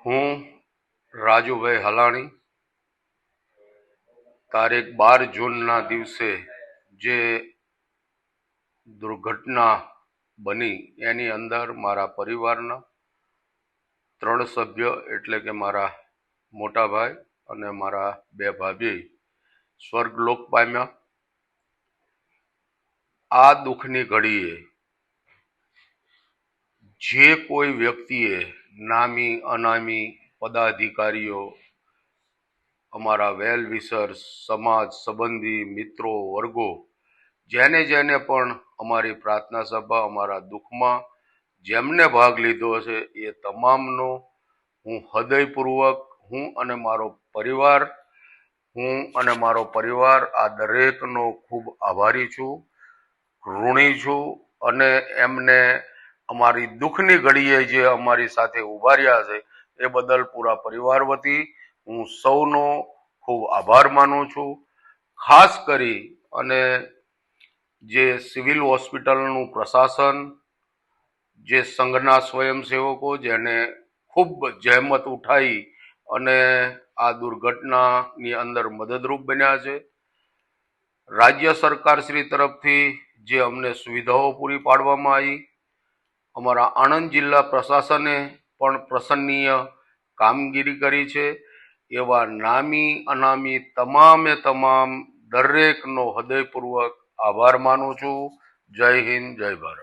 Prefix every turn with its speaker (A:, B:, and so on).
A: હું રાજુભાઈ હલાણી તારીખ 12 જૂનના દિવસે જે દુર્ઘટના બની એની અંદર મારા પરિવારના 3 સભ્ય એટલે કે મારા મોટા ભાઈ અને મારા 2 ભાભી સ્વર્ગલોક પામ્યા. આ દુઃખની ઘડીએ જે કોઈ વ્યક્તિએ નામી અનામી પદાધિકારીઓ, અમારા વેલ વિશર્સ, સમાજ સંબંધી મિત્રો વર્ગો જેને જેને પણ અમારી પ્રાર્થના સભા, અમારા દુઃખમાં જેમને ભાગ લીધો છે એ તમામનો હું હૃદયપૂર્વક હું અને મારો પરિવાર આ દરેકનો ખૂબ આભારી છું, ઋણી છું અને એમને અમારી દુઃખની ઘડીએ જે અમારી સાથે ઊભા રહ્યા છે એ બદલ પૂરા પરિવાર વતી હું સૌનો ખૂબ આભાર માનું છું. ખાસ કરી અને જે સિવિલ હોસ્પિટલનું પ્રશાસન, જે સંઘના સ્વયંસેવકો જેને ખૂબ જહેમત ઉઠાવી અને આ દુર્ઘટનાની અંદર મદદરૂપ બન્યા છે, રાજ્ય સરકાર શ્રી તરફથી જે અમને સુવિધાઓ પૂરી પાડવામાં આવી, અમારા આણંદ જિલ્લા પ્રશાસને પણ પ્રશંસનીય કામગીરી કરી છે. એવા નામી અનામી તમામ દરેકનો હૃદયપૂર્વક આભાર માનું છું. જય હિન્દ, જય ભારત.